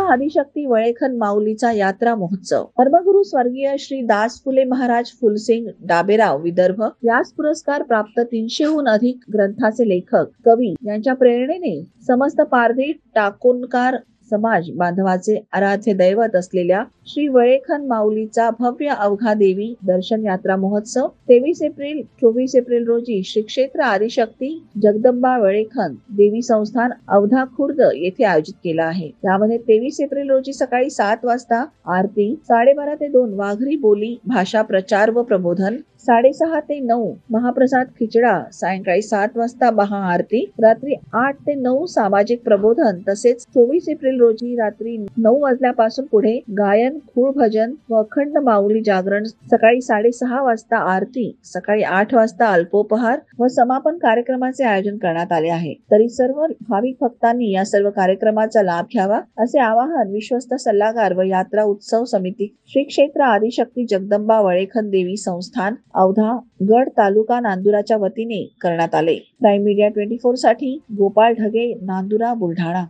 आदिशक्ती वळेखन माऊलीचा यात्रा महोत्सव। धर्मगुरू स्वर्गीय श्री दास फुले महाराज फुलसिंग डाबेराव विदर्भ व्यास पुरस्कार प्राप्त 300हून अधिक ग्रंथाचे लेखक कवी यांच्या प्रेरणेने समस्त पारधी टाकोनकार समाज बांधवाचे आराध्य दैवत असलेल्या श्री वळेखन माऊलीचा भव्य अवघा देवी दर्शन यात्रा महोत्सव 23 एप्रिल 24 एप्रिल रोजी श्री क्षेत्र आदिशक्ती जगदंबा वळेखन देवी संस्थान अवधा खुर्द येथे आयोजित केला आहे। त्यामध्ये 23 एप्रिल रोजी सकाळी 7 वाजता आरती, 12:30 ते 2 वाघरी बोली भाषा प्रचार व प्रबोधन, 6:30 ते 9 महाप्रसाद खिचडा, सायंकाळी 7 वाजता महाआरती, रात्री 8 ते 9 सामाजिक प्रबोधन तसेच 24 एप्रिल रोजी रात्री 9 वाजल्यापासून पुढे गायन, खूळ भजन व अखंड माऊली जागरण, सकाळी 6:30 वाजता आरती, सकाळी 8 वाजता अल्पोपहार व समापन कार्यक्रमाचे आयोजन करण्यात आले आहे। तरी सर्व भाविक भक्तांनी या सर्व कार्यक्रमाचा लाभ घ्यावा असे आवाहन विश्वस्त सल्लागार व यात्रा उत्सव समिती श्री क्षेत्र आदिशक्ती जगदंबा वळेखन देवी संस्थान अवधा गड तालुका नांदुराच्या वतीने करण्यात आले। प्राईम मीडिया 24 साठी गोपाळ ढगे, नांदुरा, बुलढाणा।